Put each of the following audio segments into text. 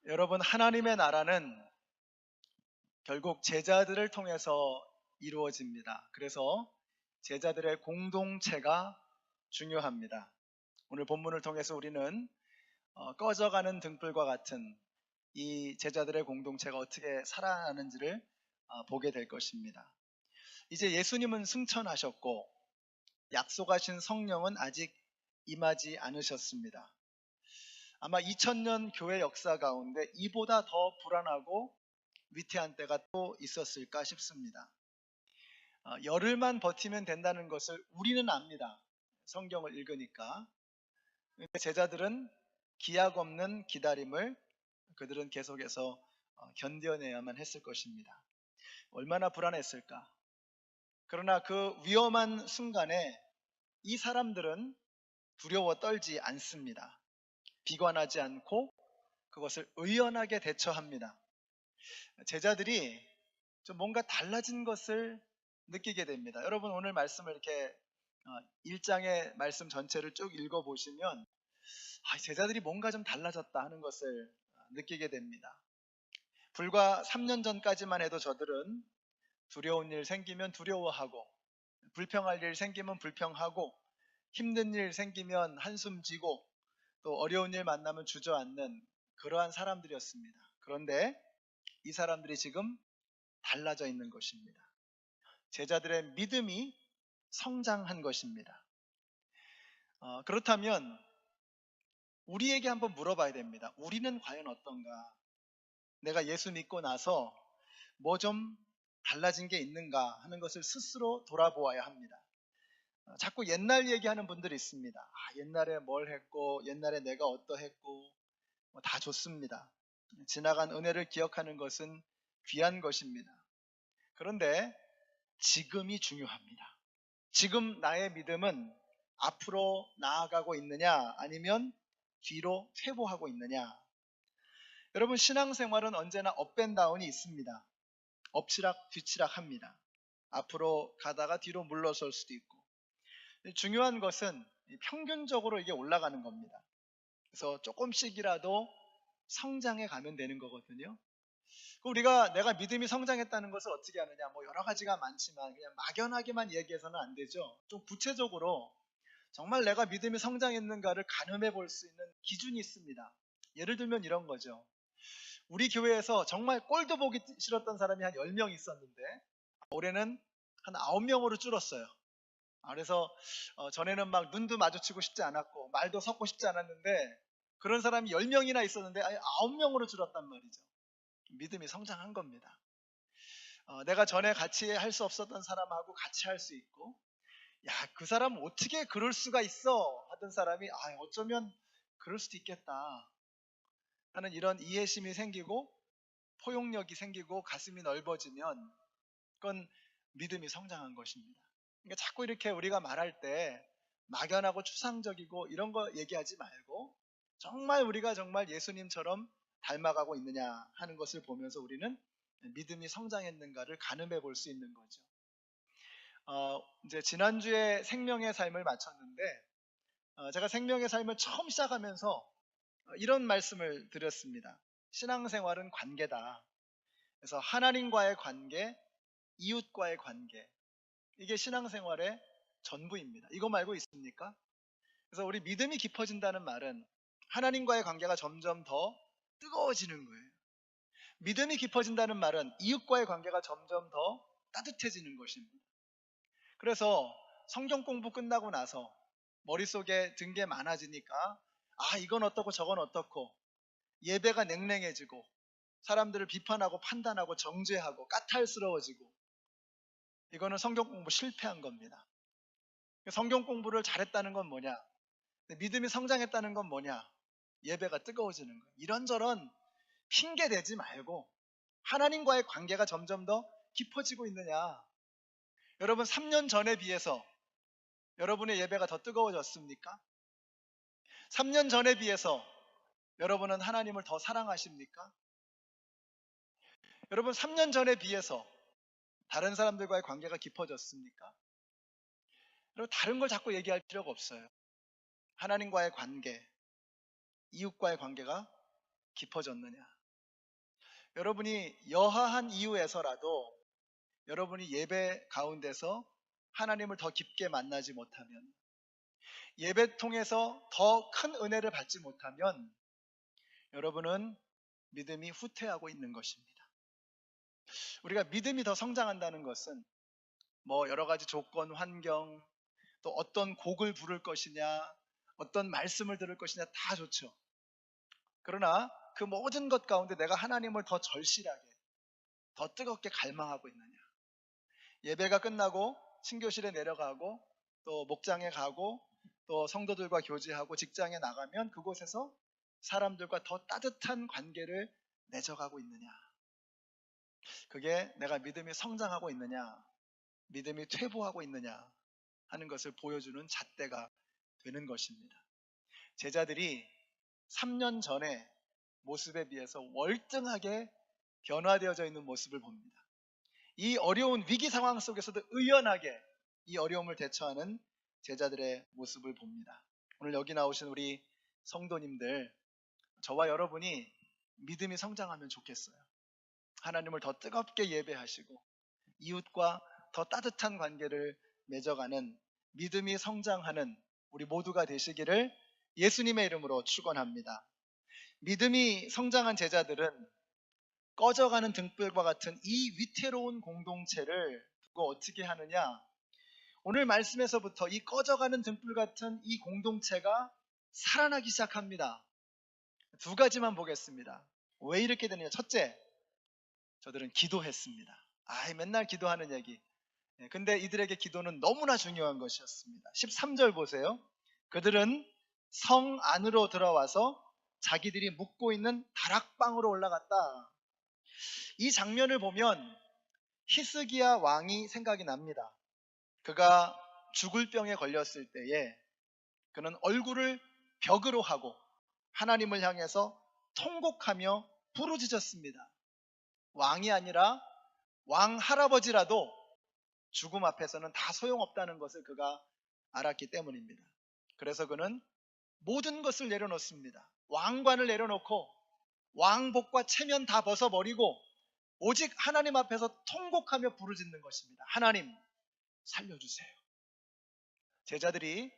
여러분, 하나님의 나라는 결국 제자들을 통해서 이루어집니다. 그래서 제자들의 공동체가 중요합니다. 오늘 본문을 통해서 우리는 꺼져가는 등불과 같은 이 제자들의 공동체가 어떻게 살아나는지를 보게 될 것입니다. 이제 예수님은 승천하셨고 약속하신 성령은 아직 임하지 않으셨습니다. 아마 2000년 교회 역사 가운데 이보다 더 불안하고 위태한 때가 또 있었을까 싶습니다. 열흘만 버티면 된다는 것을 우리는 압니다. 성경을 읽으니까. 제자들은 기약 없는 기다림을 그들은 계속해서 견뎌내야만 했을 것입니다. 얼마나 불안했을까. 그러나 그 위험한 순간에 이 사람들은 두려워 떨지 않습니다. 비관하지 않고 그것을 의연하게 대처합니다. 제자들이 좀 뭔가 달라진 것을 느끼게 됩니다. 여러분, 오늘 말씀을 이렇게 1장의 말씀 전체를 쭉 읽어보시면 제자들이 뭔가 좀 달라졌다 하는 것을 느끼게 됩니다. 불과 3년 전까지만 해도 저들은 두려운 일 생기면 두려워하고, 불평할 일 생기면 불평하고, 힘든 일 생기면 한숨 지고, 또 어려운 일 만나면 주저앉는 그러한 사람들이었습니다. 그런데 이 사람들이 지금 달라져 있는 것입니다. 제자들의 믿음이 성장한 것입니다. 그렇다면 우리에게 한번 물어봐야 됩니다. 우리는 과연 어떤가? 내가 예수 믿고 나서 뭐 좀 달라진 게 있는가 하는 것을 스스로 돌아보아야 합니다. 자꾸 옛날 얘기하는 분들이 있습니다. 옛날에 뭘 했고, 옛날에 내가 어떠했고, 다 좋습니다. 지나간 은혜를 기억하는 것은 귀한 것입니다. 그런데 지금이 중요합니다. 지금 나의 믿음은 앞으로 나아가고 있느냐, 아니면 뒤로 퇴보하고 있느냐. 여러분, 신앙생활은 언제나 업앤다운이 있습니다. 엎치락 뒤치락 합니다. 앞으로 가다가 뒤로 물러설 수도 있고. 중요한 것은 평균적으로 이게 올라가는 겁니다. 그래서 조금씩이라도 성장해 가면 되는 거거든요. 우리가 내가 믿음이 성장했다는 것을 어떻게 하느냐, 여러 가지가 많지만 그냥 막연하게만 얘기해서는 안 되죠. 좀 구체적으로 정말 내가 믿음이 성장했는가를 가늠해 볼 수 있는 기준이 있습니다. 예를 들면 이런 거죠. 우리 교회에서 정말 꼴도 보기 싫었던 사람이 한 10명 있었는데 올해는 한 9명으로 줄었어요. 그래서 전에는 막 눈도 마주치고 싶지 않았고 말도 섞고 싶지 않았는데 그런 사람이 10명이나 있었는데 9명으로 줄었단 말이죠. 믿음이 성장한 겁니다. 내가 전에 같이 할 수 없었던 사람하고 같이 할 수 있고, 그 사람 어떻게 그럴 수가 있어 하던 사람이 어쩌면 그럴 수도 있겠다 하는 이런 이해심이 생기고 포용력이 생기고 가슴이 넓어지면 그건 믿음이 성장한 것입니다. 그러니까 자꾸 이렇게 우리가 말할 때 막연하고 추상적이고 이런 거 얘기하지 말고 정말 우리가 정말 예수님처럼 닮아가고 있느냐 하는 것을 보면서 우리는 믿음이 성장했는가를 가늠해 볼 수 있는 거죠. 이제 지난주에 생명의 삶을 마쳤는데 제가 생명의 삶을 처음 시작하면서 이런 말씀을 드렸습니다. 신앙생활은 관계다. 그래서 하나님과의 관계, 이웃과의 관계, 이게 신앙생활의 전부입니다. 이거 말고 있습니까? 그래서 우리 믿음이 깊어진다는 말은 하나님과의 관계가 점점 더 뜨거워지는 거예요. 믿음이 깊어진다는 말은 이웃과의 관계가 점점 더 따뜻해지는 것입니다. 그래서 성경 공부 끝나고 나서 머릿속에 든 게 많아지니까 이건 어떻고 저건 어떻고 예배가 냉랭해지고 사람들을 비판하고 판단하고 정죄하고 까탈스러워지고 이거는 성경 공부 실패한 겁니다. 성경 공부를 잘했다는 건 뭐냐? 믿음이 성장했다는 건 뭐냐? 예배가 뜨거워지는 거예요. 이런저런 핑계 대지 말고 하나님과의 관계가 점점 더 깊어지고 있느냐? 여러분 3년 전에 비해서 여러분의 예배가 더 뜨거워졌습니까? 3년 전에 비해서 여러분은 하나님을 더 사랑하십니까? 여러분 3년 전에 비해서 다른 사람들과의 관계가 깊어졌습니까? 여러분 다른 걸 자꾸 얘기할 필요가 없어요. 하나님과의 관계, 이웃과의 관계가 깊어졌느냐? 여러분이 여하한 이유에서라도 여러분이 예배 가운데서 하나님을 더 깊게 만나지 못하면, 예배 통해서 더 큰 은혜를 받지 못하면 여러분은 믿음이 후퇴하고 있는 것입니다. 우리가 믿음이 더 성장한다는 것은 뭐 여러 가지 조건, 환경, 또 어떤 곡을 부를 것이냐, 어떤 말씀을 들을 것이냐 다 좋죠. 그러나 그 모든 것 가운데 내가 하나님을 더 절실하게, 더 뜨겁게 갈망하고 있느냐. 예배가 끝나고 신교실에 내려가고 또 목장에 가고 또 성도들과 교제하고 직장에 나가면 그곳에서 사람들과 더 따뜻한 관계를 맺어가고 있느냐. 그게 내가 믿음이 성장하고 있느냐, 믿음이 퇴보하고 있느냐 하는 것을 보여주는 잣대가 되는 것입니다. 제자들이 3년 전의 모습에 비해서 월등하게 변화되어져 있는 모습을 봅니다. 이 어려운 위기 상황 속에서도 의연하게 이 어려움을 대처하는 제자들의 모습을 봅니다. 오늘 여기 나오신 우리 성도님들, 저와 여러분이 믿음이 성장하면 좋겠어요. 하나님을 더 뜨겁게 예배하시고 이웃과 더 따뜻한 관계를 맺어가는 믿음이 성장하는 우리 모두가 되시기를 예수님의 이름으로 축원합니다. 믿음이 성장한 제자들은 꺼져가는 등불과 같은 이 위태로운 공동체를 두고 어떻게 하느냐? 오늘 말씀에서부터 이 꺼져가는 등불 같은 이 공동체가 살아나기 시작합니다. 두 가지만 보겠습니다. 왜 이렇게 되느냐? 첫째, 저들은 기도했습니다. 맨날 기도하는 얘기. 근데 이들에게 기도는 너무나 중요한 것이었습니다. 13절 보세요. 그들은 성 안으로 들어와서 자기들이 묵고 있는 다락방으로 올라갔다. 이 장면을 보면 히스기야 왕이 생각이 납니다. 그가 죽을 병에 걸렸을 때에 그는 얼굴을 벽으로 하고 하나님을 향해서 통곡하며 부르짖었습니다. 왕이 아니라 왕 할아버지라도 죽음 앞에서는 다 소용없다는 것을 그가 알았기 때문입니다. 그래서 그는 모든 것을 내려놓습니다. 왕관을 내려놓고 왕복과 체면 다 벗어버리고 오직 하나님 앞에서 통곡하며 부르짖는 것입니다. 하나님, 살려주세요. 제자들이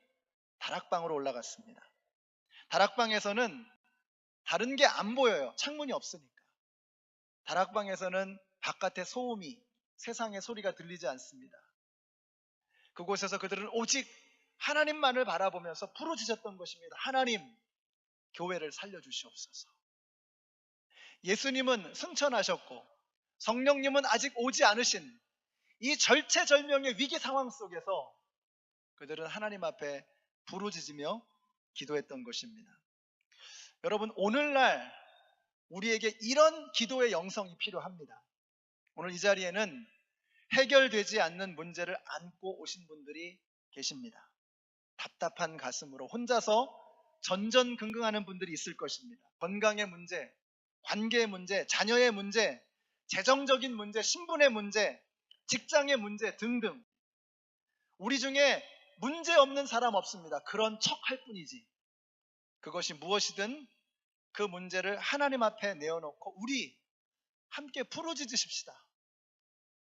다락방으로 올라갔습니다. 다락방에서는 다른 게 안 보여요. 창문이 없으니까. 다락방에서는 바깥의 소음이, 세상의 소리가 들리지 않습니다. 그곳에서 그들은 오직 하나님만을 바라보면서 부르짖었던 것입니다. 하나님, 교회를 살려주시옵소서. 예수님은 승천하셨고 성령님은 아직 오지 않으신 이 절체절명의 위기 상황 속에서 그들은 하나님 앞에 부르짖으며 기도했던 것입니다. 여러분, 오늘날 우리에게 이런 기도의 영성이 필요합니다. 오늘 이 자리에는 해결되지 않는 문제를 안고 오신 분들이 계십니다. 답답한 가슴으로 혼자서 전전긍긍하는 분들이 있을 것입니다. 건강의 문제, 관계의 문제, 자녀의 문제, 재정적인 문제, 신분의 문제, 직장의 문제 등등. 우리 중에 문제 없는 사람 없습니다. 그런 척할 뿐이지. 그것이 무엇이든 그 문제를 하나님 앞에 내어놓고 우리 함께 부르짖으십시다.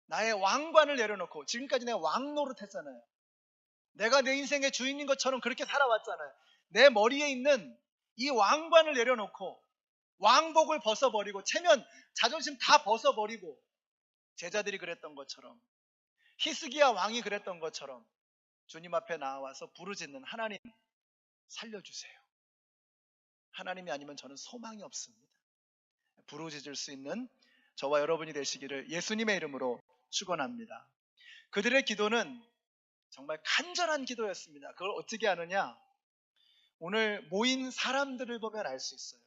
나의 왕관을 내려놓고, 지금까지 내가 왕 노릇했잖아요. 내가 내 인생의 주인인 것처럼 그렇게 살아왔잖아요. 내 머리에 있는 이 왕관을 내려놓고 왕복을 벗어버리고 체면, 자존심 다 벗어버리고 제자들이 그랬던 것처럼, 히스기야 왕이 그랬던 것처럼 주님 앞에 나와서 부르짖는 하나님, 살려주세요. 하나님이 아니면 저는 소망이 없습니다. 부르짖을 수 있는 저와 여러분이 되시기를 예수님의 이름으로 축원합니다. 그들의 기도는 정말 간절한 기도였습니다. 그걸 어떻게 아느냐? 오늘 모인 사람들을 보면 알 수 있어요.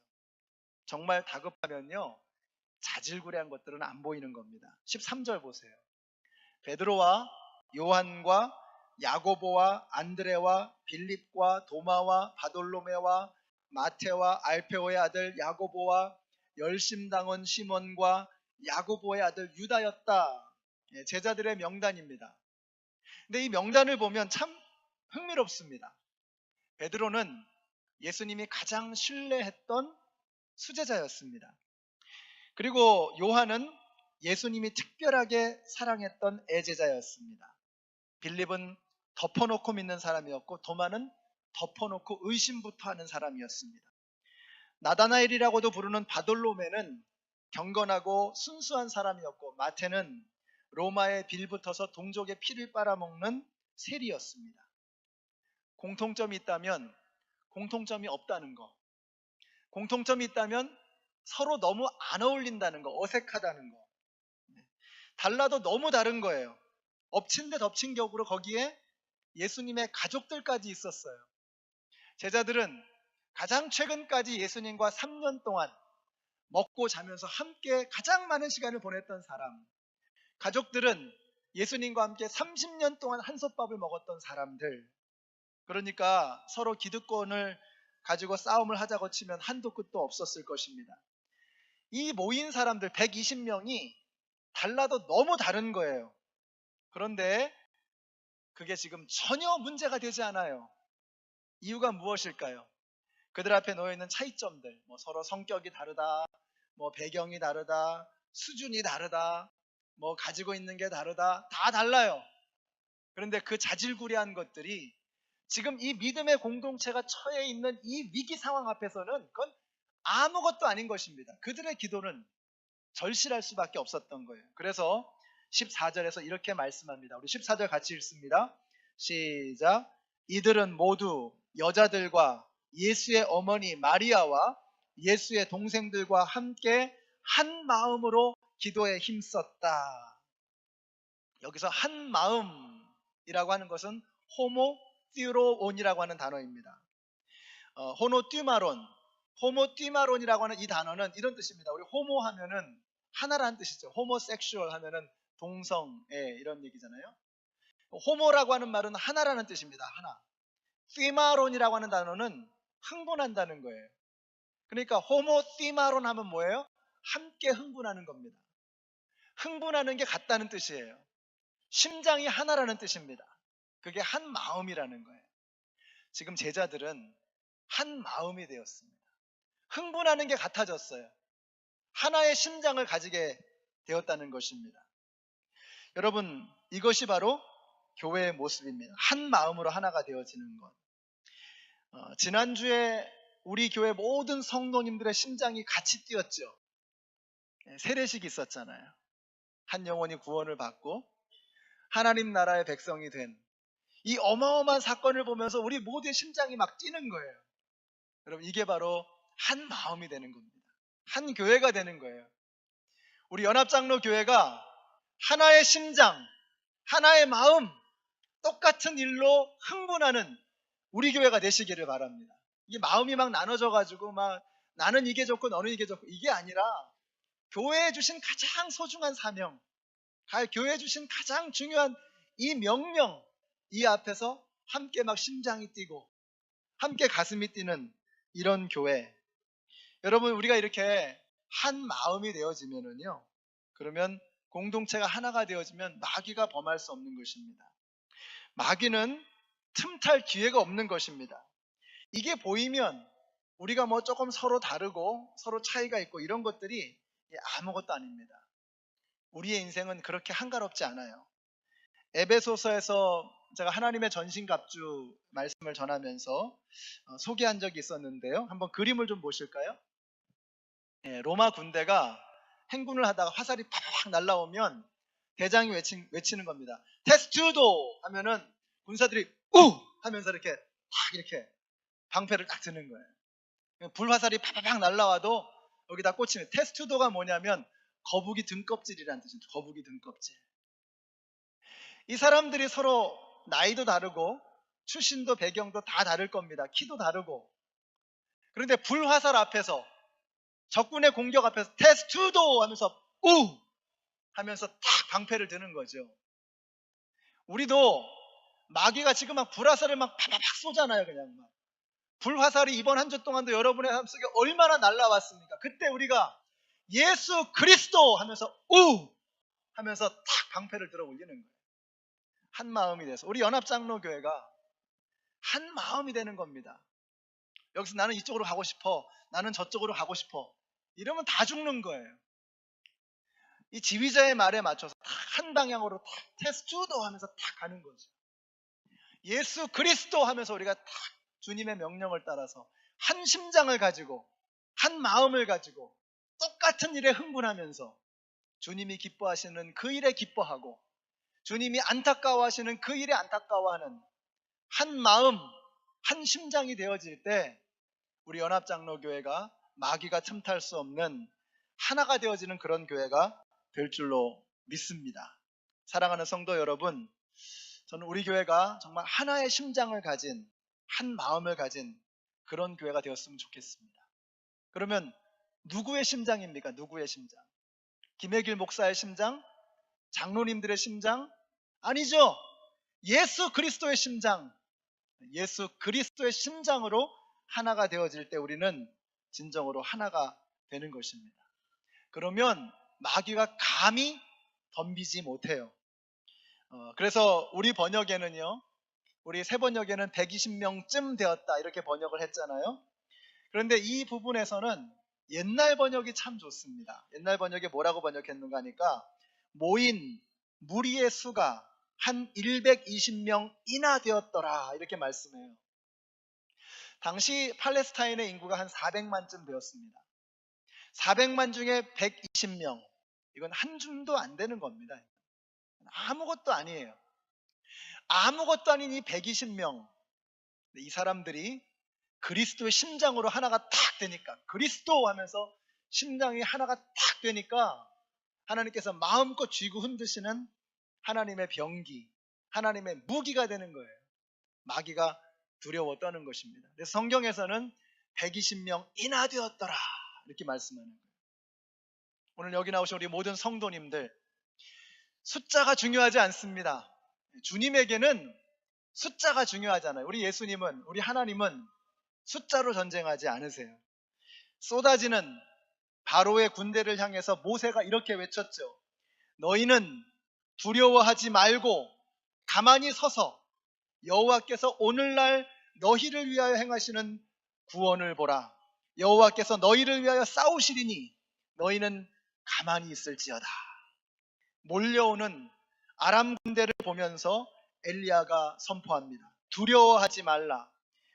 정말 다급하면요, 자질구레한 것들은 안 보이는 겁니다. 13절 보세요. 베드로와 요한과 야고보와 안드레와 빌립과 도마와 바돌로메와 마테와 알페오의 아들 야고보와 열심당원 시몬과 야고보의 아들 유다였다. 제자들의 명단입니다. 근데 이 명단을 보면 참 흥미롭습니다. 베드로는 예수님이 가장 신뢰했던 수제자였습니다. 그리고 요한은 예수님이 특별하게 사랑했던 애제자였습니다. 빌립은 덮어놓고 믿는 사람이었고 도마는 덮어놓고 의심부터 하는 사람이었습니다. 나다나엘이라고도 부르는 바돌로메는 경건하고 순수한 사람이었고 마태는 로마에 빌붙어서 동족의 피를 빨아먹는 세리였습니다. 공통점이 있다면 공통점이 없다는 거, 공통점이 있다면 서로 너무 안 어울린다는 거, 어색하다는 거. 달라도 너무 다른 거예요. 엎친 데 덮친 격으로 거기에 예수님의 가족들까지 있었어요. 제자들은 가장 최근까지 예수님과 3년 동안 먹고 자면서 함께 가장 많은 시간을 보냈던 사람, 가족들은 예수님과 함께 30년 동안 한솥밥을 먹었던 사람들, 그러니까 서로 기득권을 가지고 싸움을 하자고 치면 한도 끝도 없었을 것입니다. 이 모인 사람들 120명이 달라도 너무 다른 거예요. 그런데 그게 지금 전혀 문제가 되지 않아요. 이유가 무엇일까요? 그들 앞에 놓여 있는 차이점들, 서로 성격이 다르다, 배경이 다르다, 수준이 다르다, 가지고 있는 게 다르다, 다 달라요. 그런데 그 자질구레한 것들이 지금 이 믿음의 공동체가 처해 있는 이 위기 상황 앞에서는 그건 아무것도 아닌 것입니다. 그들의 기도는 절실할 수밖에 없었던 거예요. 그래서 14절에서 이렇게 말씀합니다. 우리 14절 같이 읽습니다. 시작. 이들은 모두 여자들과 예수의 어머니 마리아와 예수의 동생들과 함께 한 마음으로 기도에 힘썼다. 여기서 한 마음이라고 하는 것은 호모띠로온이라고 하는 단어입니다. 호모띠마론이라고 하는 이 단어는 이런 뜻입니다. 우리 호모 하면은 하나라는 뜻이죠. 호모섹슈얼 하면은 동성애 이런 얘기잖아요. 호모라고 하는 말은 하나라는 뜻입니다. 하나. 띠마론이라고 하는 단어는 흥분한다는 거예요. 그러니까 호모띠마론 하면 뭐예요? 함께 흥분하는 겁니다. 흥분하는 게 같다는 뜻이에요. 심장이 하나라는 뜻입니다. 그게 한 마음이라는 거예요. 지금 제자들은 한 마음이 되었습니다. 흥분하는 게 같아졌어요. 하나의 심장을 가지게 되었다는 것입니다. 여러분, 이것이 바로 교회의 모습입니다. 한 마음으로 하나가 되어지는 것. 지난주에 우리 교회 모든 성도님들의 심장이 같이 뛰었죠. 세례식이 있었잖아요. 한 영혼이 구원을 받고 하나님 나라의 백성이 된 이 어마어마한 사건을 보면서 우리 모두의 심장이 막 뛰는 거예요. 여러분, 이게 바로 한 마음이 되는 겁니다. 한 교회가 되는 거예요. 우리 연합장로 교회가 하나의 심장, 하나의 마음, 똑같은 일로 흥분하는 우리 교회가 되시기를 바랍니다. 이게 마음이 막 나눠져 가지고 막 나는 이게 좋고 너는 이게 좋고 이게 아니라 교회에 주신 가장 소중한 사명, 교회에 주신 가장 중요한 이 명령, 이 앞에서 함께 막 심장이 뛰고 함께 가슴이 뛰는 이런 교회. 여러분, 우리가 이렇게 한 마음이 되어지면은요, 그러면 공동체가 하나가 되어지면 마귀가 범할 수 없는 것입니다. 마귀는 틈탈 기회가 없는 것입니다. 이게 보이면 우리가 조금 서로 다르고 서로 차이가 있고 이런 것들이 아무것도 아닙니다. 우리의 인생은 그렇게 한가롭지 않아요. 에베소서에서 제가 하나님의 전신갑주 말씀을 전하면서 소개한 적이 있었는데요. 한번 그림을 좀 보실까요? 로마 군대가 행군을 하다가 화살이 팍팍 날라오면 대장이 외치는 겁니다. 테스투도 하면은 군사들이 우 하면서 이렇게 방패를 딱 드는 거예요. 불화살이 팍팍 날라와도 여기다 꽂히는. 테스투도가 뭐냐면 거북이 등껍질이라는 뜻입니다. 거북이 등껍질. 이 사람들이 서로 나이도 다르고 출신도 배경도 다 다를 겁니다. 키도 다르고. 그런데 불화살 앞에서, 적군의 공격 앞에서 테스투도 하면서 우 하면서 탁 방패를 드는 거죠. 우리도 마귀가 지금 막 불화살을 막 팍팍 쏘잖아요. 그냥 막. 불화살이 이번 한 주 동안도 여러분의 삶 속에 얼마나 날라왔습니까? 그때 우리가 예수 그리스도 하면서 우 하면서 탁 방패를 들어 올리는 거예요. 한 마음이 돼서 우리 연합장로교회가 한 마음이 되는 겁니다. 여기서 나는 이쪽으로 가고 싶어, 나는 저쪽으로 가고 싶어, 이러면 다 죽는 거예요. 이 지휘자의 말에 맞춰서 다 한 방향으로 다 테스트도 하면서 다 가는 거죠. 예수 그리스도 하면서 우리가 다 주님의 명령을 따라서 한 심장을 가지고 한 마음을 가지고 똑같은 일에 흥분하면서 주님이 기뻐하시는 그 일에 기뻐하고 주님이 안타까워하시는 그 일에 안타까워하는 한 마음, 한 심장이 되어질 때 우리 연합장로교회가 마귀가 틈탈 수 없는 하나가 되어지는 그런 교회가 될 줄로 믿습니다. 사랑하는 성도 여러분, 저는 우리 교회가 정말 하나의 심장을 가진, 한 마음을 가진 그런 교회가 되었으면 좋겠습니다. 그러면 누구의 심장입니까? 누구의 심장? 김혜길 목사의 심장? 장로님들의 심장? 아니죠. 예수 그리스도의 심장. 예수 그리스도의 심장으로 하나가 되어질 때 우리는 진정으로 하나가 되는 것입니다. 그러면 마귀가 감히 덤비지 못해요. 그래서 우리 번역에는요, 우리 새 번역에는 120명쯤 되었다 이렇게 번역을 했잖아요. 그런데 이 부분에서는 옛날 번역이 참 좋습니다. 옛날 번역에 뭐라고 번역했는가 하니까 모인 무리의 수가 한 120명이나 되었더라 이렇게 말씀해요. 당시 팔레스타인의 인구가 한 400만쯤 되었습니다. 400만 중에 120명, 이건 한 줌도 안 되는 겁니다. 아무것도 아니에요. 아무것도 아닌 이 120명, 이 사람들이 그리스도의 심장으로 하나가 탁 되니까, 그리스도 하면서 심장이 하나가 탁 되니까 하나님께서 마음껏 쥐고 흔드시는 하나님의 병기, 하나님의 무기가 되는 거예요. 마귀가 두려워 떠는 것입니다. 그래서 성경에서는 120명이나 되었더라 이렇게 말씀하는 거예요. 오늘 여기 나오신 우리 모든 성도님들, 숫자가 중요하지 않습니다. 주님에게는 숫자가 중요하잖아요. 우리 예수님은, 우리 하나님은 숫자로 전쟁하지 않으세요. 쏟아지는 바로의 군대를 향해서 모세가 이렇게 외쳤죠. 너희는 두려워하지 말고 가만히 서서 여호와께서 오늘날 너희를 위하여 행하시는 구원을 보라. 여호와께서 너희를 위하여 싸우시리니 너희는 가만히 있을지어다. 몰려오는 아람 군대를 보면서 엘리야가 선포합니다. 두려워하지 말라.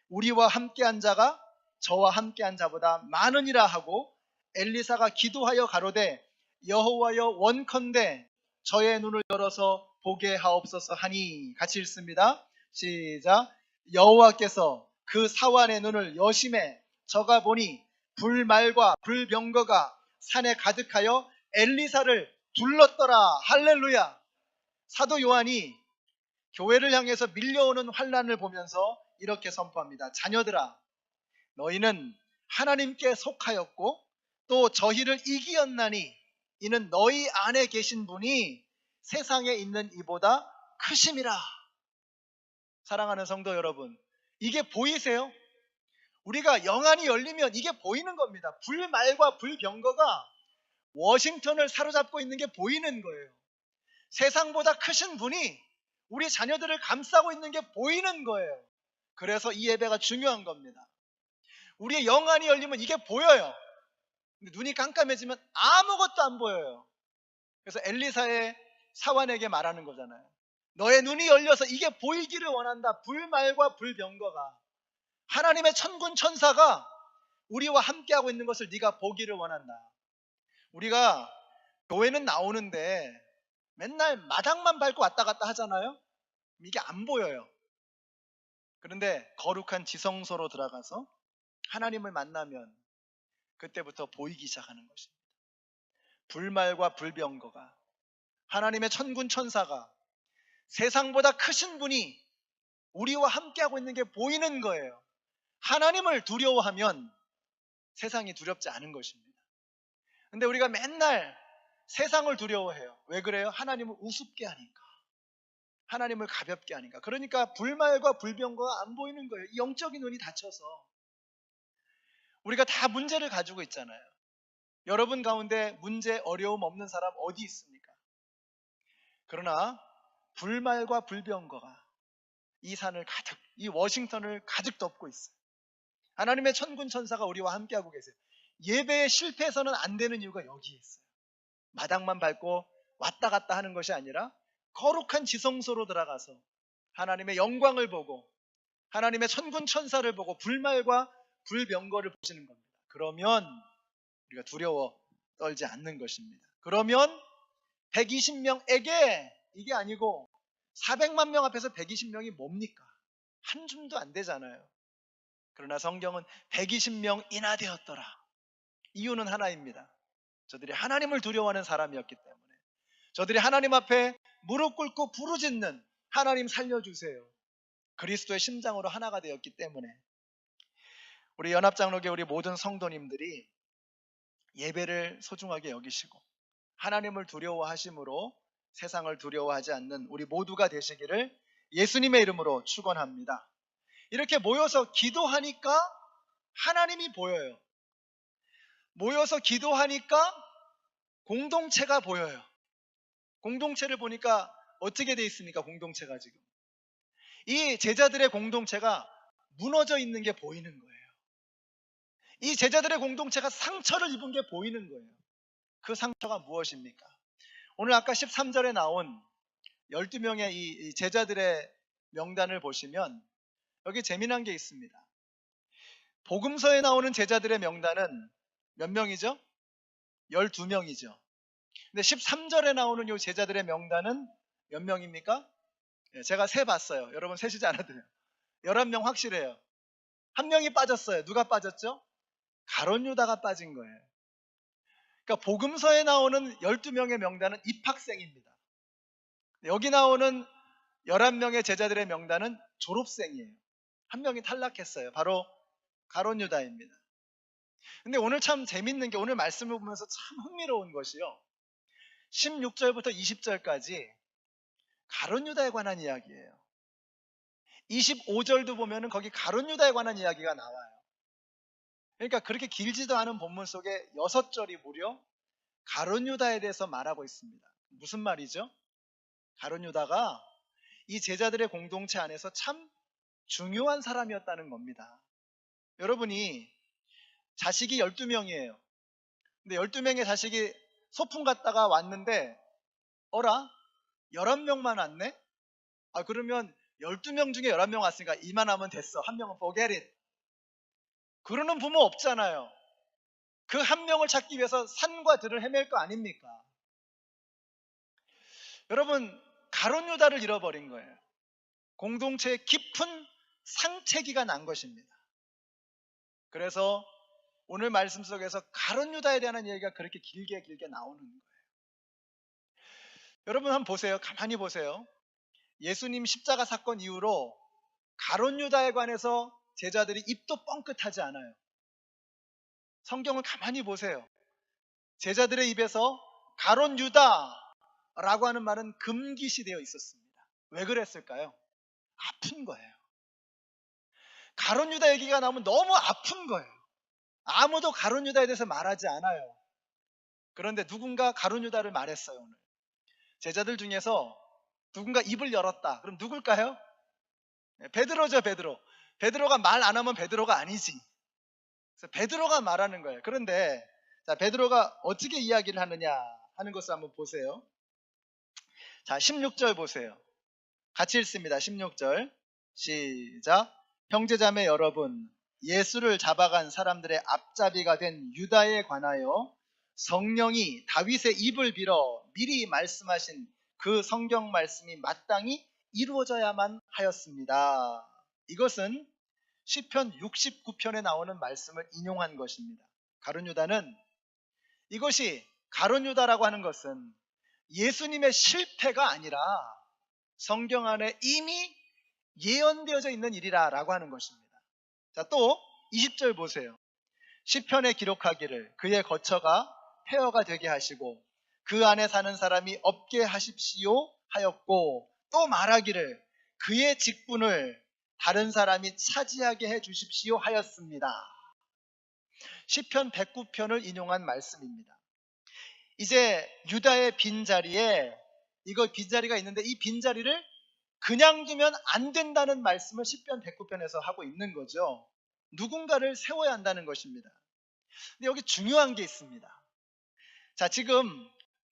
우리와 함께한 자가 저와 함께한 자보다 많으니라 하고 엘리사가 기도하여 가로되 여호와여 원컨대 저의 눈을 열어서 보게 하옵소서 하니, 같이 읽습니다. 시작. 여호와께서 그 사환의 눈을 여심해 저가 보니 불말과 불병거가 산에 가득하여 엘리사를 둘렀더라. 할렐루야. 사도 요한이 교회를 향해서 밀려오는 환난을 보면서 이렇게 선포합니다. 자녀들아, 너희는 하나님께 속하였고 또 저희를 이기었나니 이는 너희 안에 계신 분이 세상에 있는 이보다 크심이라. 사랑하는 성도 여러분, 이게 보이세요? 우리가 영안이 열리면 이게 보이는 겁니다. 불말과 불병거가 워싱턴을 사로잡고 있는 게 보이는 거예요. 세상보다 크신 분이 우리 자녀들을 감싸고 있는 게 보이는 거예요. 그래서 이 예배가 중요한 겁니다. 우리의 영안이 열리면 이게 보여요. 근데 눈이 깜깜해지면 아무것도 안 보여요. 그래서 엘리사의 사환에게 말하는 거잖아요. 너의 눈이 열려서 이게 보이기를 원한다. 불말과 불병거가, 하나님의 천군 천사가 우리와 함께하고 있는 것을 네가 보기를 원한다. 우리가 교회는 나오는데 맨날 마당만 밟고 왔다 갔다 하잖아요. 이게 안 보여요. 그런데 거룩한 지성소로 들어가서 하나님을 만나면 그때부터 보이기 시작하는 것입니다. 불말과 불병거가, 하나님의 천군 천사가, 세상보다 크신 분이 우리와 함께하고 있는 게 보이는 거예요. 하나님을 두려워하면 세상이 두렵지 않은 것입니다. 근데 우리가 맨날 세상을 두려워해요. 왜 그래요? 하나님을 우습게 하니까, 하나님을 가볍게 하니까. 그러니까 불말과 불병거가 안 보이는 거예요. 이 영적인 눈이 닫혀서. 우리가 다 문제를 가지고 있잖아요. 여러분 가운데 문제, 어려움 없는 사람 어디 있습니까? 그러나 불말과 불병거가 이 산을 가득, 이 워싱턴을 가득 덮고 있어요. 하나님의 천군 천사가 우리와 함께하고 계세요. 예배에 실패해서는 안 되는 이유가 여기에 있어요. 마당만 밟고 왔다 갔다 하는 것이 아니라 거룩한 지성소로 들어가서 하나님의 영광을 보고 하나님의 천군 천사를 보고 불말과 불병거를 보시는 겁니다. 그러면 우리가 두려워 떨지 않는 것입니다. 그러면 120명에게 이게 아니고 400만 명 앞에서 120명이 뭡니까? 한 줌도 안 되잖아요. 그러나 성경은 120명이나 되었더라. 이유는 하나입니다. 저들이 하나님을 두려워하는 사람이었기 때문에, 저들이 하나님 앞에 무릎 꿇고 부르짖는 하나님 살려주세요, 그리스도의 심장으로 하나가 되었기 때문에 우리 연합장로교 우리 모든 성도님들이 예배를 소중하게 여기시고 하나님을 두려워하심으로 세상을 두려워하지 않는 우리 모두가 되시기를 예수님의 이름으로 축원합니다. 이렇게 모여서 기도하니까 하나님이 보여요. 모여서 기도하니까 공동체가 보여요. 공동체를 보니까 어떻게 돼 있습니까? 공동체가 지금 이 제자들의 공동체가 무너져 있는 게 보이는 거예요. 이 제자들의 공동체가 상처를 입은 게 보이는 거예요. 그 상처가 무엇입니까? 오늘 아까 13절에 나온 12명의 이 제자들의 명단을 보시면 여기 재미난 게 있습니다. 복음서에 나오는 제자들의 명단은 몇 명이죠? 12명이죠. 근데 13절에 나오는 이 제자들의 명단은 몇 명입니까? 제가 세봤어요. 여러분 세시지 않아도 돼요. 11명 확실해요. 한 명이 빠졌어요. 누가 빠졌죠? 가룟 유다가 빠진 거예요. 그러니까 복음서에 나오는 12명의 명단은 입학생입니다. 여기 나오는 11명의 제자들의 명단은 졸업생이에요. 한 명이 탈락했어요. 바로 가룟 유다입니다. 근데 오늘 참 재밌는 게, 오늘 말씀을 보면서 참 흥미로운 것이요, 16절부터 20절까지 가룟 유다에 관한 이야기예요. 25절도 보면은 거기 가룟 유다에 관한 이야기가 나와요. 그러니까 그렇게 길지도 않은 본문 속에 6절이 무려 가룟 유다에 대해서 말하고 있습니다. 무슨 말이죠? 가룟 유다가 이 제자들의 공동체 안에서 참 중요한 사람이었다는 겁니다. 여러분이 자식이 12명이에요. 근데 12명의 자식이 소풍 갔다가 왔는데 어라? 11명만 왔네? 그러면 12명 중에 11명 왔으니까 이만하면 됐어. 한 명은 forget it. 그러는 부모 없잖아요. 그 한 명을 찾기 위해서 산과 들을 헤맬 거 아닙니까? 여러분, 가룟 유다를 잃어버린 거예요. 공동체에 깊은 상처기가 난 것입니다. 그래서 오늘 말씀 속에서 가룟 유다에 대한 얘기가 그렇게 길게 나오는 거예요. 여러분 한번 보세요. 가만히 보세요. 예수님 십자가 사건 이후로 가룟 유다에 관해서 제자들이 입도 뻥끗하지 않아요. 성경을 가만히 보세요. 제자들의 입에서 가룟 유다라고 하는 말은 금기시되어 있었습니다. 왜 그랬을까요? 아픈 거예요. 가룟 유다 얘기가 나오면 너무 아픈 거예요. 아무도 가룟 유다에 대해서 말하지 않아요. 그런데 누군가 가룟 유다를 말했어요. 오늘 제자들 중에서 누군가 입을 열었다. 그럼 누굴까요? 베드로죠. 베드로가 말 안 하면 베드로가 아니지. 그래서 베드로가 말하는 거예요. 그런데 자, 베드로가 어떻게 이야기를 하느냐 하는 것을 한번 보세요. 자, 16절 보세요. 같이 읽습니다. 16절 시작. 형제자매 여러분, 예수를 잡아간 사람들의 앞잡이가 된 유다에 관하여 성령이 다윗의 입을 빌어 미리 말씀하신 그 성경 말씀이 마땅히 이루어져야만 하였습니다. 이것은 시편 69편에 나오는 말씀을 인용한 것입니다. 가룟 유다는, 이것이 가룟 유다라고 하는 것은 예수님의 실패가 아니라 성경 안에 이미 예언되어져 있는 일이라고 하는 것입니다. 자, 또 20절 보세요. 시편에 기록하기를 그의 거처가 폐허가 되게 하시고 그 안에 사는 사람이 없게 하십시오 하였고, 또 말하기를 그의 직분을 다른 사람이 차지하게 해 주십시오 하였습니다. 시편 109편을 인용한 말씀입니다. 이제 유다의 빈자리에, 이거 빈자리가 있는데 이 빈자리를 그냥 두면 안 된다는 말씀을 시편 109편에서 하고 있는 거죠. 누군가를 세워야 한다는 것입니다. 근데 여기 중요한 게 있습니다. 자, 지금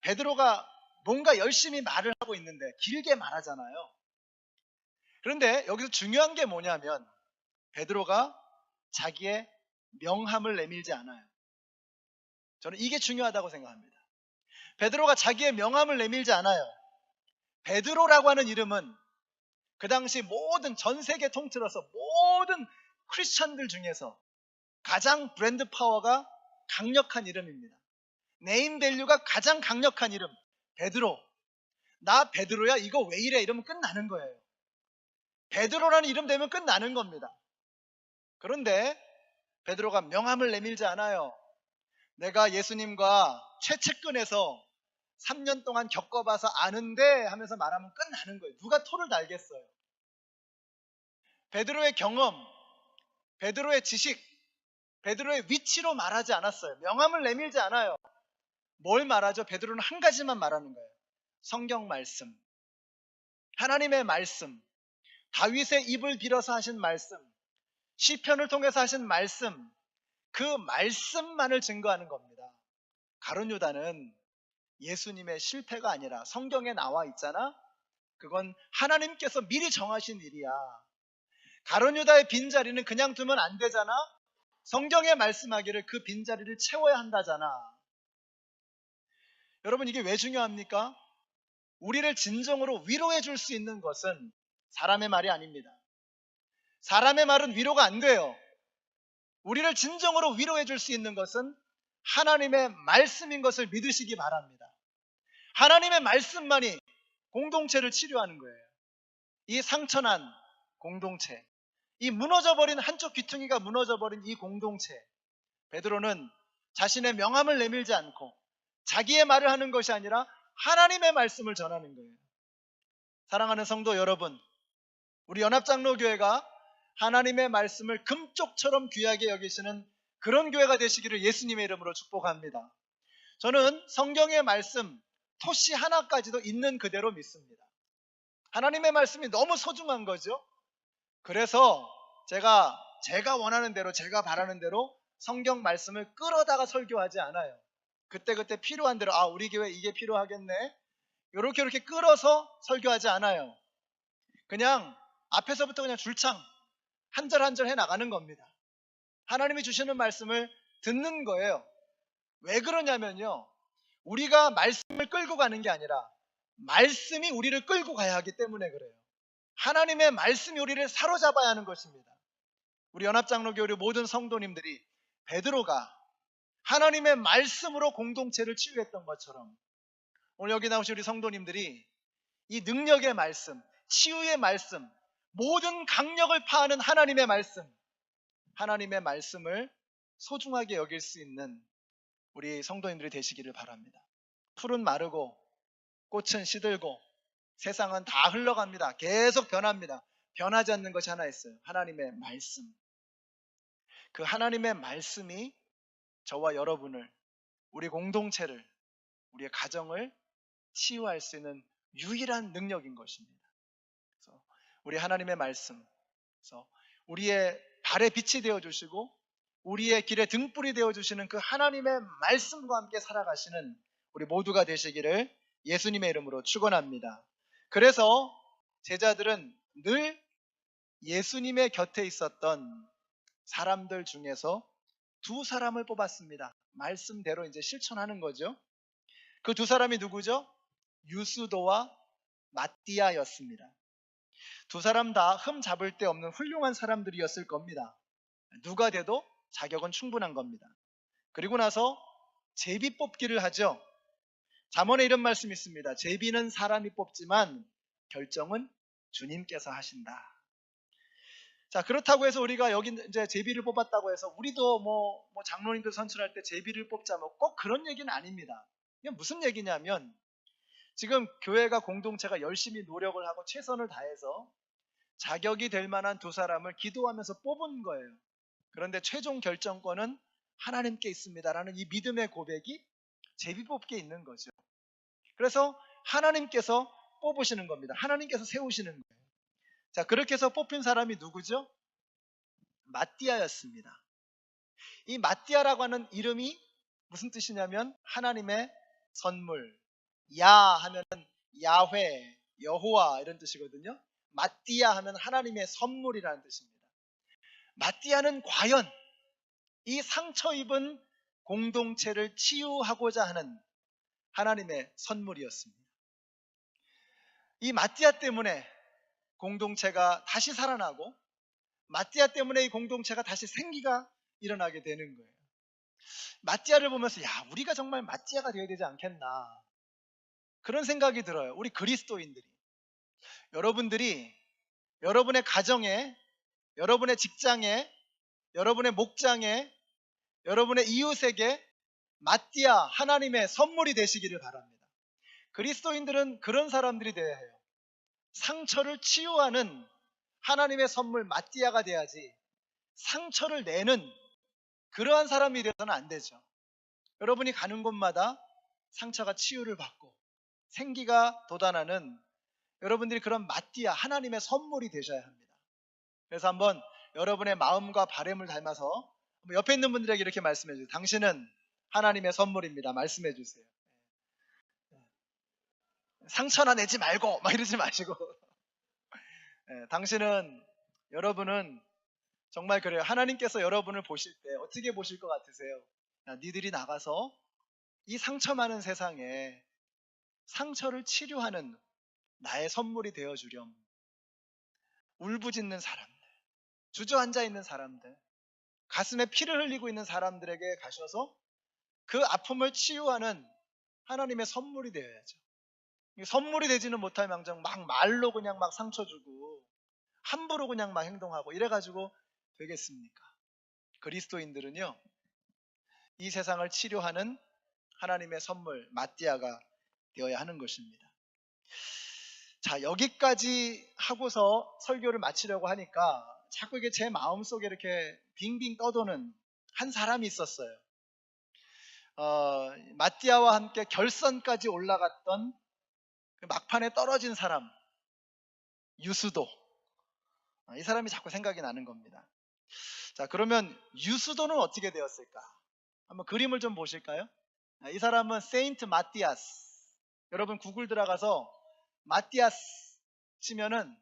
베드로가 뭔가 열심히 말을 하고 있는데 길게 말하잖아요. 그런데 여기서 중요한 게 뭐냐면 베드로가 자기의 명함을 내밀지 않아요. 저는 이게 중요하다고 생각합니다. 베드로가 자기의 명함을 내밀지 않아요. 베드로라고 하는 이름은 그 당시 모든 전 세계 통틀어서 모든 크리스천들 중에서 가장 브랜드 파워가 강력한 이름입니다. 네임 밸류가 가장 강력한 이름. 베드로. 나 베드로야 이거 왜 이래 이러면 끝나는 거예요. 베드로라는 이름 되면 끝나는 겁니다. 그런데 베드로가 명함을 내밀지 않아요. 내가 예수님과 최측근에서 3년 동안 겪어봐서 아는데 하면서 말하면 끝나는 거예요. 누가 토를 달겠어요. 베드로의 경험, 베드로의 지식, 베드로의 위치로 말하지 않았어요. 명함을 내밀지 않아요. 뭘 말하죠? 베드로는 한 가지만 말하는 거예요. 성경 말씀, 하나님의 말씀, 다윗의 입을 빌어서 하신 말씀, 시편을 통해서 하신 말씀, 그 말씀만을 증거하는 겁니다. 가룟 유다는 예수님의 실패가 아니라 성경에 나와 있잖아. 그건 하나님께서 미리 정하신 일이야. 가룟 유다의 빈자리는 그냥 두면 안 되잖아. 성경에 말씀하기를 그 빈자리를 채워야 한다잖아. 여러분 이게 왜 중요합니까? 우리를 진정으로 위로해 줄 수 있는 것은 사람의 말이 아닙니다. 사람의 말은 위로가 안 돼요. 우리를 진정으로 위로해 줄 수 있는 것은 하나님의 말씀인 것을 믿으시기 바랍니다. 하나님의 말씀만이 공동체를 치료하는 거예요. 이 상처난 공동체, 이 무너져버린 한쪽 귀퉁이가 무너져버린 이 공동체, 베드로는 자신의 명함을 내밀지 않고 자기의 말을 하는 것이 아니라 하나님의 말씀을 전하는 거예요. 사랑하는 성도 여러분, 우리 연합장로교회가 하나님의 말씀을 금쪽처럼 귀하게 여기시는 그런 교회가 되시기를 예수님의 이름으로 축복합니다. 저는 성경의 말씀 토시 하나까지도 있는 그대로 믿습니다. 하나님의 말씀이 너무 소중한 거죠. 그래서 제가 원하는 대로, 제가 바라는 대로 성경 말씀을 끌어다가 설교하지 않아요. 그때그때 필요한 대로, 우리 교회 이게 필요하겠네, 이렇게 끌어서 설교하지 않아요. 그냥 앞에서부터 그냥 줄창 한 절 한 절 해 나가는 겁니다. 하나님이 주시는 말씀을 듣는 거예요. 왜 그러냐면요, 우리가 말씀을 끌고 가는 게 아니라 말씀이 우리를 끌고 가야 하기 때문에 그래요. 하나님의 말씀이 우리를 사로잡아야 하는 것입니다. 우리 연합장로교회 모든 성도님들이 베드로가 하나님의 말씀으로 공동체를 치유했던 것처럼 오늘 여기 나오신 우리 성도님들이 이 능력의 말씀, 치유의 말씀, 모든 강력을 파하는 하나님의 말씀, 하나님의 말씀을 소중하게 여길 수 있는 우리 성도님들이 되시기를 바랍니다. 풀은 마르고 꽃은 시들고 세상은 다 흘러갑니다. 계속 변합니다. 변하지 않는 것이 하나 있어요. 하나님의 말씀. 그 하나님의 말씀이 저와 여러분을, 우리 공동체를, 우리의 가정을 치유할 수 있는 유일한 능력인 것입니다. 그래서 우리 하나님의 말씀, 그래서 우리의 발에 빛이 되어주시고 우리의 길에 등불이 되어주시는 그 하나님의 말씀과 함께 살아가시는 우리 모두가 되시기를 예수님의 이름으로 축원합니다. 그래서 제자들은 늘 예수님의 곁에 있었던 사람들 중에서 두 사람을 뽑았습니다. 말씀대로 이제 실천하는 거죠. 그 두 사람이 누구죠? 유스도와 마띠아였습니다. 두 사람 다 흠 잡을 데 없는 훌륭한 사람들이었을 겁니다. 누가 돼도 자격은 충분한 겁니다. 그리고 나서 제비 뽑기를 하죠. 잠언에 이런 말씀이 있습니다. 제비는 사람이 뽑지만 결정은 주님께서 하신다. 자, 그렇다고 해서 우리가 여기 이제 제비를 뽑았다고 해서 우리도 뭐 장로님들 선출할 때 제비를 뽑자 꼭 그런 얘기는 아닙니다. 이게 무슨 얘기냐면 지금 교회가 공동체가 열심히 노력을 하고 최선을 다해서 자격이 될 만한 두 사람을 기도하면서 뽑은 거예요. 그런데 최종 결정권은 하나님께 있습니다라는 이 믿음의 고백이 제비 뽑기에 있는 거죠. 그래서 하나님께서 뽑으시는 겁니다. 하나님께서 세우시는 거예요. 자, 그렇게 해서 뽑힌 사람이 누구죠? 마띠아였습니다. 이 마띠아라고 하는 이름이 무슨 뜻이냐면 하나님의 선물, 야 하면 야훼, 여호와 이런 뜻이거든요. 마띠아 하면 하나님의 선물이라는 뜻입니다. 마띠아는 과연 이 상처 입은 공동체를 치유하고자 하는 하나님의 선물이었습니다. 이 마띠아 때문에 공동체가 다시 살아나고 마띠아 때문에 이 공동체가 다시 생기가 일어나게 되는 거예요. 마띠아를 보면서 야, 우리가 정말 마띠아가 되어야 되지 않겠나, 그런 생각이 들어요. 우리 그리스도인들이, 여러분들이 여러분의 가정에, 여러분의 직장에, 여러분의 목장에, 여러분의 이웃에게 마띠아, 하나님의 선물이 되시기를 바랍니다. 그리스도인들은 그런 사람들이 되어야 해요. 상처를 치유하는 하나님의 선물 마띠아가 돼야지, 상처를 내는 그러한 사람이 되어서는 안 되죠. 여러분이 가는 곳마다 상처가 치유를 받고 생기가 돋아나는 여러분들이 그런 마띠아, 하나님의 선물이 되셔야 합니다. 그래서 한번 여러분의 마음과 바람을 닮아서 옆에 있는 분들에게 이렇게 말씀해 주세요. 당신은 하나님의 선물입니다. 말씀해 주세요. 상처나 내지 말고 막 이러지 마시고 당신은, 여러분은 정말 그래요. 하나님께서 여러분을 보실 때 어떻게 보실 것 같으세요? 야, 니들이 나가서 이 상처 많은 세상에 상처를 치료하는 나의 선물이 되어주렴. 울부짖는 사람들, 주저앉아 있는 사람들, 가슴에 피를 흘리고 있는 사람들에게 가셔서 그 아픔을 치유하는 하나님의 선물이 되어야죠. 선물이 되지는 못할 망정 막 말로 그냥 막 상처 주고 함부로 그냥 막 행동하고 이래가지고 되겠습니까? 그리스도인들은요, 이 세상을 치료하는 하나님의 선물 마띠아가 되어야 하는 것입니다. 자, 여기까지 하고서 설교를 마치려고 하니까 자꾸 이게 제 마음속에 이렇게 빙빙 떠도는 한 사람이 있었어요. 마띠아와 함께 결선까지 올라갔던 그 막판에 떨어진 사람, 유수도. 이 사람이 자꾸 생각이 나는 겁니다. 자, 그러면 유수도는 어떻게 되었을까? 한번 그림을 좀 보실까요? 이 사람은 세인트 마띠아스. 여러분 구글 들어가서 마띠아스 치면은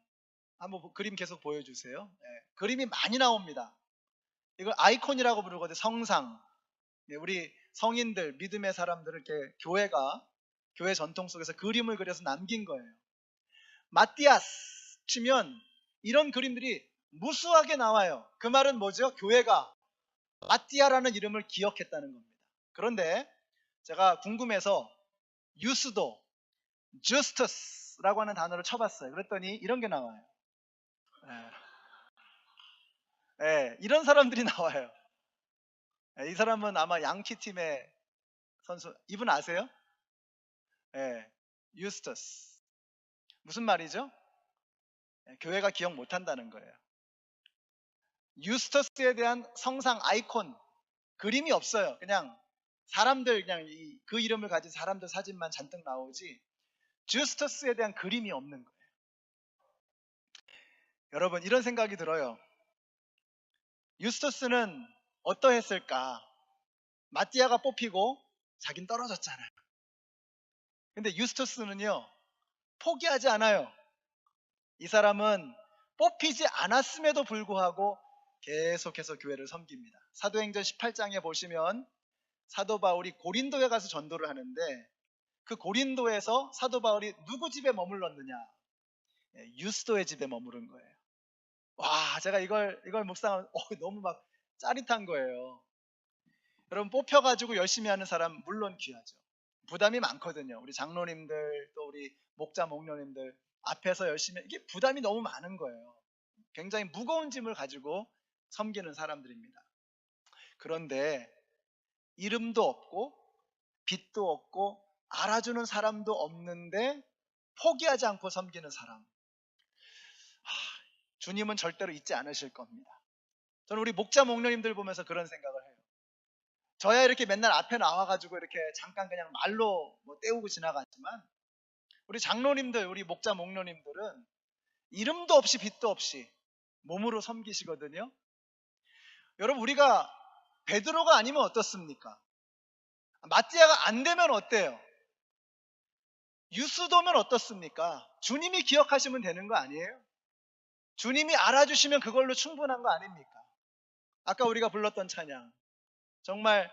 한번 그림 계속 보여주세요. 그림이 많이 나옵니다. 이걸 아이콘이라고 부르거든요. 성상. 우리 성인들, 믿음의 사람들을 이렇게 교회 전통 속에서 그림을 그려서 남긴 거예요. 마띠아스 치면 이런 그림들이 무수하게 나와요. 그 말은 뭐죠? 교회가 마띠아라는 이름을 기억했다는 겁니다. 그런데 제가 궁금해서 유스도, 주스터스라고 하는 단어를 쳐봤어요. 그랬더니 이런 게 나와요. 이런 사람들이 나와요. 이 사람은 아마 양키 팀의 선수. 이분 아세요? 유스터스. 무슨 말이죠? 교회가 기억 못한다는 거예요. 유스터스에 대한 성상 아이콘 그림이 없어요. 그냥 사람들, 그냥 그 이름을 가진 사람들 사진만 잔뜩 나오지 주스터스에 대한 그림이 없는 거예요. 여러분, 이런 생각이 들어요. 유스터스는 어떠했을까? 마띠아가 뽑히고 자긴 떨어졌잖아요. 근데 유스터스는요, 포기하지 않아요. 이 사람은 뽑히지 않았음에도 불구하고 계속해서 교회를 섬깁니다. 사도행전 18장에 보시면 사도 바울이 고린도에 가서 전도를 하는데 그 고린도에서 사도 바울이 누구 집에 머물렀느냐? 유스도의 집에 머무른 거예요. 와, 제가 이걸 묵상하면 너무 막 짜릿한 거예요. 여러분, 뽑혀가지고 열심히 하는 사람 물론 귀하죠. 부담이 많거든요. 우리 장로님들, 또 우리 목자 목녀님들 앞에서 열심히, 이게 부담이 너무 많은 거예요. 굉장히 무거운 짐을 가지고 섬기는 사람들입니다. 그런데 이름도 없고 빚도 없고 알아주는 사람도 없는데 포기하지 않고 섬기는 사람, 주님은 절대로 잊지 않으실 겁니다. 저는 우리 목자 목녀님들 보면서 그런 생각을 해요. 저야 이렇게 맨날 앞에 나와가지고 이렇게 잠깐 그냥 말로 때우고 지나갔지만 우리 장로님들, 우리 목자 목녀님들은 이름도 없이 빚도 없이 몸으로 섬기시거든요. 여러분, 우리가 베드로가 아니면 어떻습니까? 마띠아가 안 되면 어때요? 유수도면 어떻습니까? 주님이 기억하시면 되는 거 아니에요? 주님이 알아주시면 그걸로 충분한 거 아닙니까? 아까 우리가 불렀던 찬양, 정말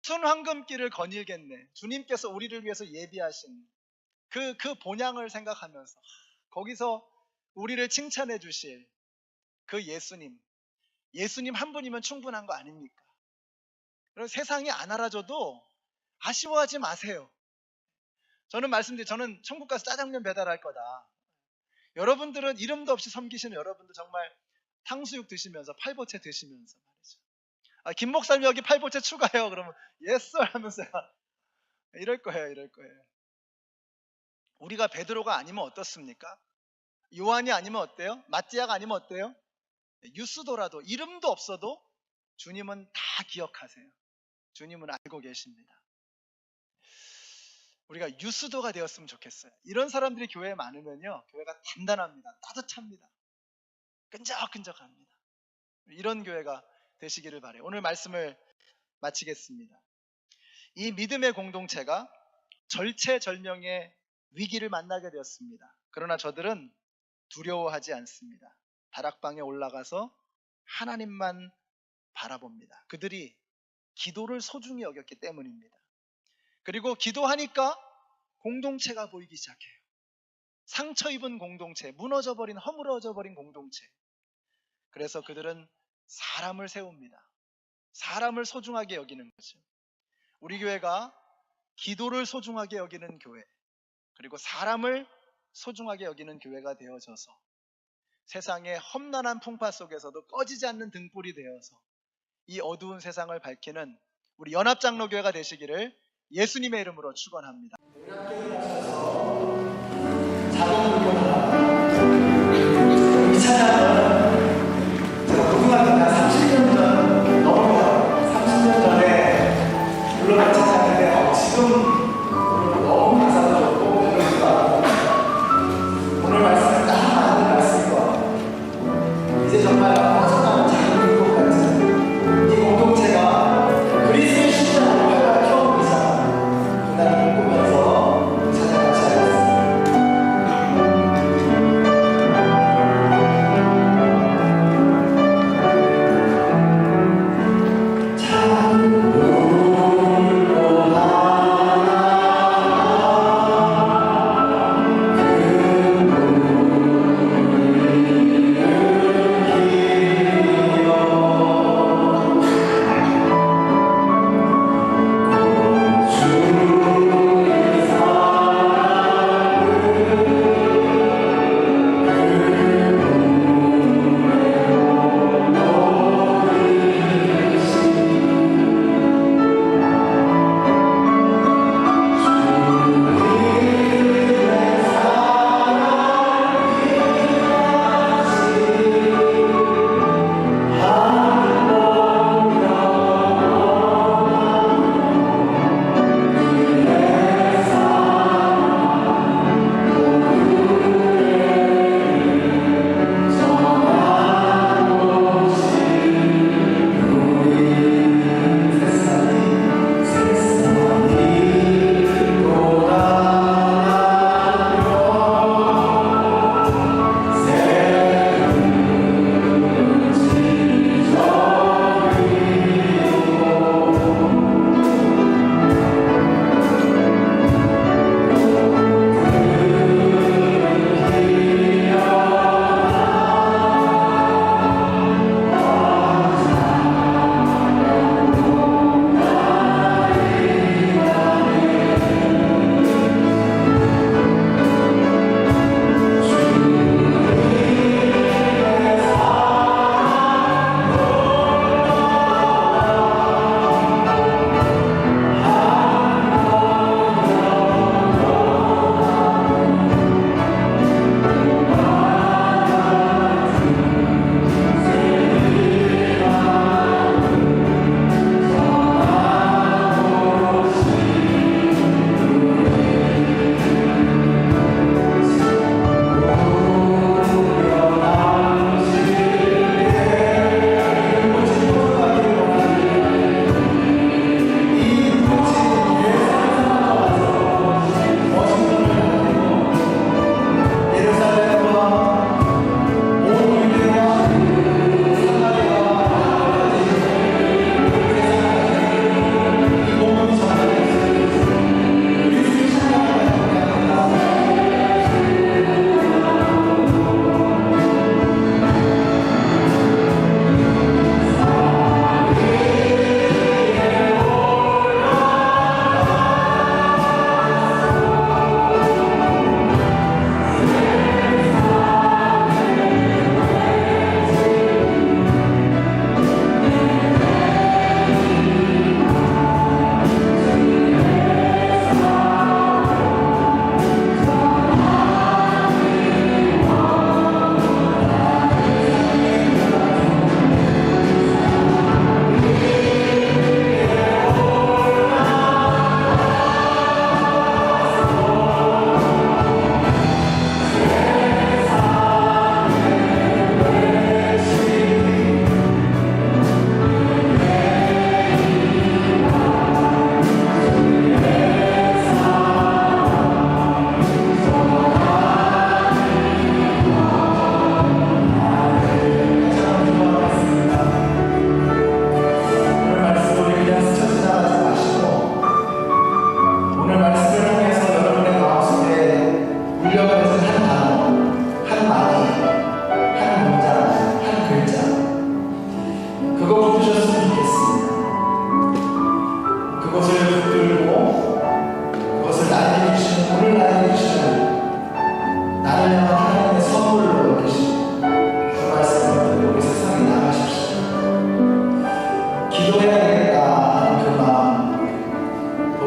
순황금길을 거닐겠네. 주님께서 우리를 위해서 예비하신 그 본향을 생각하면서 거기서 우리를 칭찬해 주실 그 예수님 한 분이면 충분한 거 아닙니까? 그래서 세상이 안 알아줘도 아쉬워하지 마세요. 저는 저는 천국 가서 짜장면 배달할 거다. 여러분들은 이름도 없이 섬기시는 여러분들 정말 탕수육 드시면서 팔보채 드시면서 말이죠. 김 목사님 여기 팔보채 추가해요. 그러면 yes 하면서 이럴 거예요. 우리가 베드로가 아니면 어떻습니까? 요한이 아니면 어때요? 마띠아가 아니면 어때요? 유스도라도 이름도 없어도 주님은 다 기억하세요. 주님은 알고 계십니다. 우리가 유스도가 되었으면 좋겠어요. 이런 사람들이 교회에 많으면요, 교회가 단단합니다. 따뜻합니다. 끈적끈적합니다. 이런 교회가 되시기를 바라요. 오늘 말씀을 마치겠습니다. 이 믿음의 공동체가 절체절명의 위기를 만나게 되었습니다. 그러나 저들은 두려워하지 않습니다. 다락방에 올라가서 하나님만 바라봅니다. 그들이 기도를 소중히 여겼기 때문입니다. 그리고 기도하니까 공동체가 보이기 시작해요. 상처 입은 공동체, 무너져버린, 허물어져버린 공동체. 그래서 그들은 사람을 세웁니다. 사람을 소중하게 여기는 거죠. 우리 교회가 기도를 소중하게 여기는 교회, 그리고 사람을 소중하게 여기는 교회가 되어져서 세상의 험난한 풍파 속에서도 꺼지지 않는 등불이 되어서 이 어두운 세상을 밝히는 우리 연합장로교회가 되시기를 예수님의 이름으로 축원합니다. 이 찬양은 제가 고등학교 때 30년 전 넘어요. 30년 전에 불러본 찬양인데 지금 너무 가사가 좋고 멜로디가 아름답습니다. 오늘 말씀은 딱 맞는 말씀인 것 같아요. 이제 정말 빠져나온 작은 것 같은 이 공동체가 그리스도의 십자가를 활활 펴오는 이상 그날을 꿈꾸면서 찬양을 시작했습니다.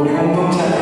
우리 공동체 안에